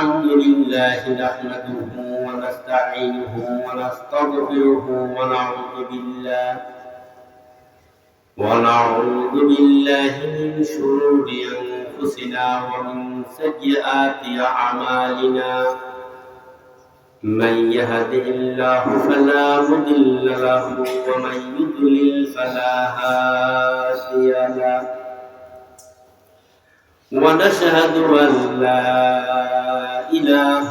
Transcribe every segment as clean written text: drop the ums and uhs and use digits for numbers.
الحمد لله نحمده ونستعينه ونستغفره ونعوذ بالله من شرور أنفسنا ومن سيئات أعمالنا من يهده الله فلا مضل له ومن يضلل فلا هادي له ونشهد أن لا إله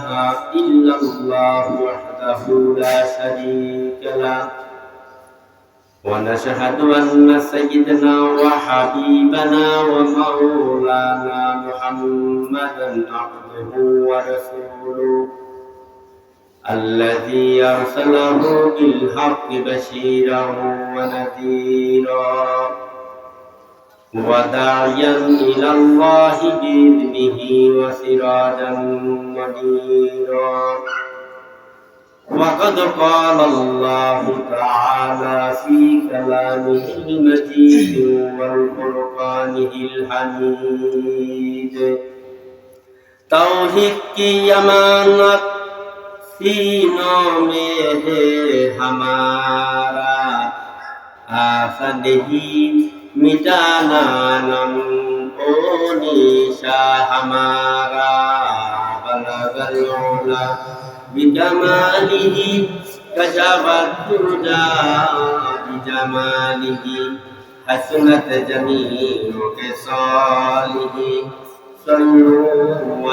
إلا الله وحده لا شريك له ونشهد أن سيدنا وحبيبنا ومولانا محمدا عبده ورسوله الذي أرسله بالحق بشيرا ونذيرا وداعيا إلى الله بإذنه وسراجا منيرا وقد قال الله تعالى في كلامه المجيد والفرقانه الحميد توحید کی امانت सीनों में है हमारा आशा नहीं मिटाना नम ओ निशा हमारा बलगल उला बिजमालिही कशफत दुर्जा बिजमालिही हसनत जमील के सालिही सल्लु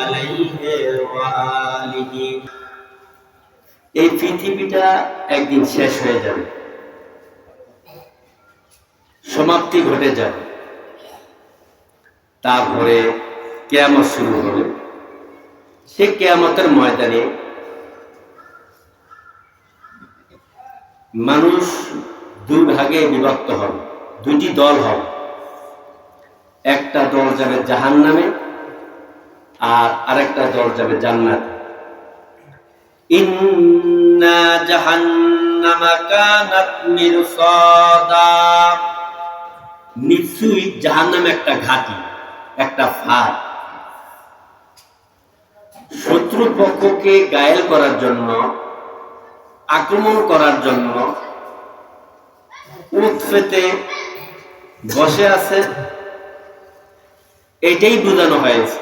अलैहि व आलिही। এই পৃথিবীটা একদিন শেষ হয়ে যাবে, সমাপ্তি ঘটে যাবে, তারপরে কিয়ামত শুরু হবে। সেই কিয়ামতের ময়দানে মানুষ দুই ভাগে বিভক্ত হবে, দুটি দল হবে। একটা দল যাবে জাহান্নামে আর আরেকটা দল যাবে জান্নাতে। ইন্না জাহান্নামা কানাত মিরসাদা, নিশ্চয়ই জাহান্নাম একটা ঘাঁটি, একটা ফাঁদ। শত্রু পক্ষকে ঘায়েল করার জন্য, আক্রমণ করার জন্য উঠ পেতে বসে আছে, এটাই বোঝানো হয়েছে।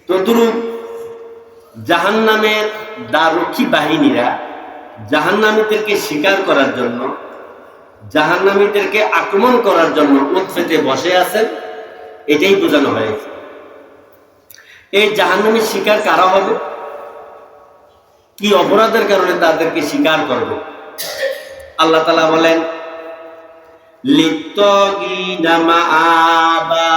তদ্রূপ জাহান্নামের দ্বাররক্ষী বাহিনীরা জাহান্নামীদেরকে শিকার করার জন্য, জাহান্নামীদেরকে আক্রমণ করার জন্য উঠ পেতে বসে আছেন, এটাই বোঝানো হয়েছে। এই জাহান্নামীর শিকার কারা হবে, কি অপরাধের কারণে তাদেরকে শিকার করবে? আল্লাহ তাআলা বলেন লিত্তাগিনা মাআবা,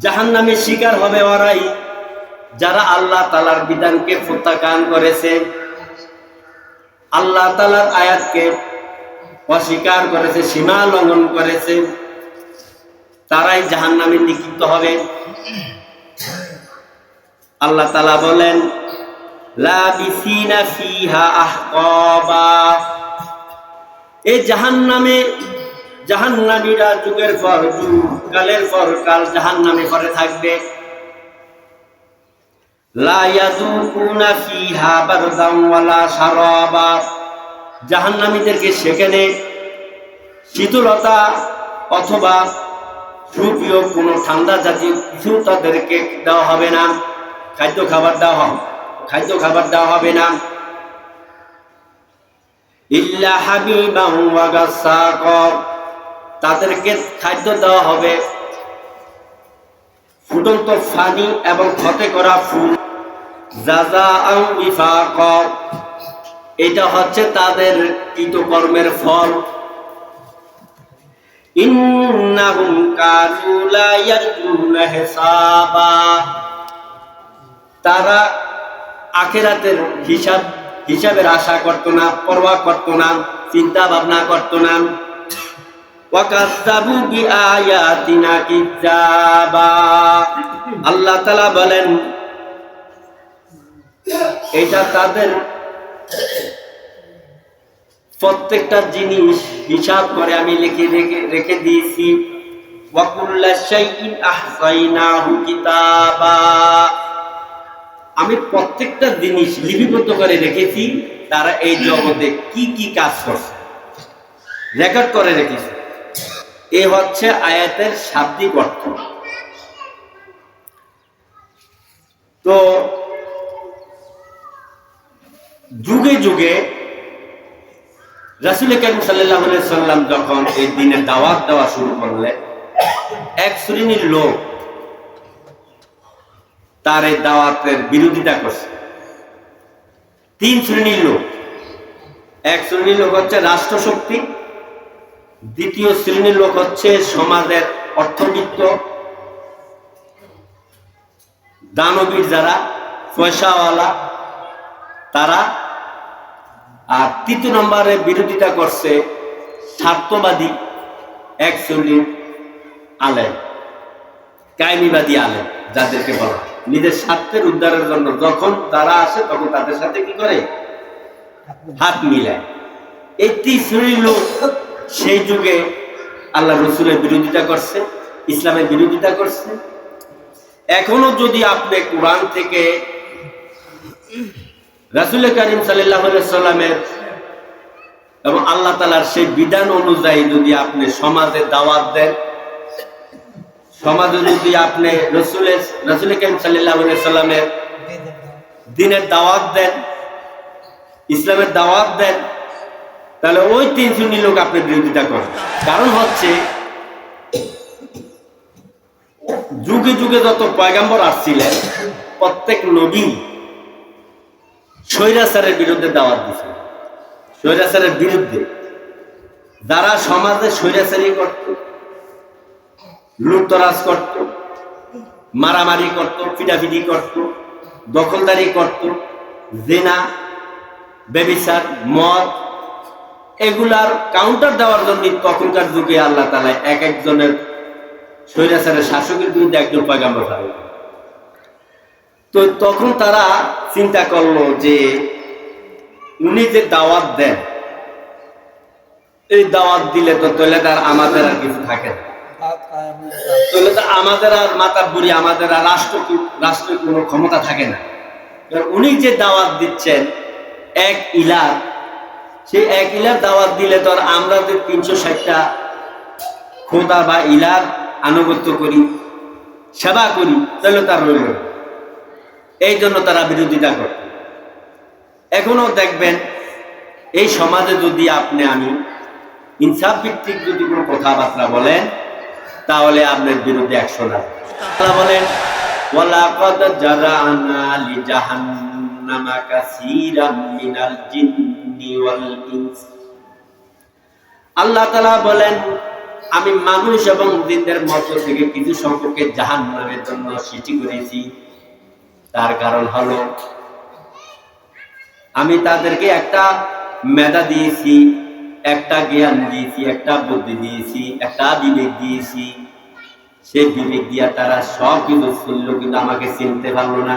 জাহান্নামের শিকার হবে ওরাই যারা আল্লাহ তাআলার বিধানকে প্রত্যাখ্যান করেছে, আল্লাহ তাআলার আয়াতকে অস্বীকার করেছে, সীমা লঙ্ঘন করেছে, তারাই জাহান্নামে নিক্ষিপ্ত হবে। আল্লাহ তাআলা বলেন লাবিসিনা ফিহা আহকাবা, এই জাহান্নামে জাহান্নামীরা যুগের পর যুগ, কালের পর কাল জাহান্নামে পড়ে থাকবে। লা ইয়াযুকুনা ফিহা বারদান ওয়ালা শারাবা, জাহান্নামীদেরকে সেখানে শীতলতা অথবা সুপ্রিয় কোনো ঠান্ডা জাতীয় কিছু তাদেরকে দেওয়া হবে না, খাদ্য খাবার দেওয়া হবে না। ইল্লা হাবিবান ওয়া গাসসাকা, তাদেরকে খাদ্য দেওয়া হবে ফুটন্ত পানি এবং ক্ষতে করা ফুল। জাযাআন বিফাকা, এটা হচ্ছে তাদের কৃতকর্মের ফল। ইন্নাহুম কানু লা ইয়ারজুনা হিসাবা, তারা আখিরাতের হিসাবের আশা করতো না, পরোয়া করতো না, চিন্তা ভাবনা করতো না। ওয়াকাযযাবু বিআয়াতিনা কিযাবা, আল্লাহ তাআলা বলেন এটা তাদের প্রত্যেকটা জিনিস হিসাব করে আমি লিখে রেখে দিয়েছি। ওয়া কুল্লা শাইইন আহসাইনাহু কিতাবা, আমি প্রত্যেকটা জিনিস লিপিবদ্ধ করে রেখেছি, তারা এই জগতে কি কি কাজ করছে রেকর্ড করে রেখেছে। এই হচ্ছে আয়াতের শাব্দিক অর্থ। তো যুগে যুগে রাসূল কারীম সাল্লাল্লাহু আলাইহি সাল্লাম যখন এই দিনের দাওয়াত দেওয়া শুরু করলেন, এক শ্রেণীর লোক তার এই দাওয়াতের বিরোধিতা করছে। তিন শ্রেণীর লোক। এক শ্রেণীর লোক হচ্ছে রাষ্ট্রশক্তি, দ্বিতীয় শ্রেণীর লোক হচ্ছে সমাজের অর্থবিত্ত দানবীর যারা পয়সাওয়ালা তারা, আর তৃতীয় নম্বরে বিরোধিতা করছে স্বার্থবাদী এক শ্রেণীর আলেম, কায়েমিবাদী আলেম যাদেরকে বলা হয়। নিজের স্বার্থের উদ্ধারের জন্য যখন তারা আসে তখন তাদের সাথে কি করে, হাত মিলায়। এই তিন শ্রেণীর লোক সেই যুগে আল্লাহ রসুলের বিরোধিতা করছে, ইসলামের বিরোধিতা করছে। এখনো যদি আপনি কোরআন থেকে রাসূল কারীম সাল্লাল্লাহু আলাইহি সাল্লামের এবং আল্লাহ তাআলার সেই বিধান অনুযায়ী যদি আপনি সমাজে দাওয়াত দেন, সমাজে যদি আপনি রাসূল কারীম সাল্লাল্লাহু আলাইহি সাল্লামের দ্বীনের দাওয়াত দেন, ইসলামের দাওয়াত দেন, তাহলে ওই তিন শ্রেণীর লোক আপনি বিরোধিতা করেন। কারণ হচ্ছে যুগে যুগে যত পয়গাম্বর আসছিলেন, প্রত্যেক নবী স্বৈরাচারের বিরুদ্ধে দাওয়াত দিয়েছিল। স্বৈরাচারের বিরুদ্ধে যারা সমাজে স্বৈরাচারী করত, লুটতরাজ করত, মারামারি করত, পিটাপিটি করত, দখলদারি করত, জিনা, ব্যভিচার, মদ, এগুলার কাউন্টার দেওয়ার জন্য তখনকার যুগে আল্লাহ তাআলা এক একজনের স্বৈরাচারের শাসকের বিরুদ্ধে একজন পয়গাম্বর পাঠালেন। তো তখন তারা চিন্তা করলো যে উনি যে দাওয়াত দেন, এই দাওয়াত দিলে তো তাহলে তার আমাদের আর কিছু থাকে না, তাহলে তো আমাদের আর মাতার বুড়ি, আমাদের আর রাষ্ট্রের কোনো ক্ষমতা থাকে না। উনি যে দাওয়াত দিচ্ছেন এক ইলাহ, সেই এক ইলাহ দাওয়াত দিলে তো আর আমরা যে 360টা খোদা বা ইলাহ আনুগত্য করি, সেবা করি, তাহলে তার রইল। এই জন্য তারা বিরোধিতা করে। এখনো দেখবেন এই সমাজে যদি আপনি আমি ইনসাফ ভিত্তিক যদি কোনো কথাবার্তা বলেন, তাহলে আপনার বিরুদ্ধে অ্যাকশন আসবে। তারা বলেন ওয়ালাকাদ জারানা লিজাহান্নামা কাসীরাম মিনাল জিন্নি ওয়াল ইনস। আল্লাহ তাআলা বলেন, আমি মানুষ এবং জিনদের মধ্য থেকে কিছু সংখ্যককে জাহান্নামের জন্য সৃষ্টি করেছি। তার কারণ হলো আমি তাদেরকে একটা মেধা দিয়েছি, একটা জ্ঞান দিয়েছি, একটা বুদ্ধি দিয়েছি, একটা বিবেক দিয়েছি। সেই বিবেক দিয়া তারা সব কিছু শুনলো, কিন্তু আমাকে চিনতে পারলো না।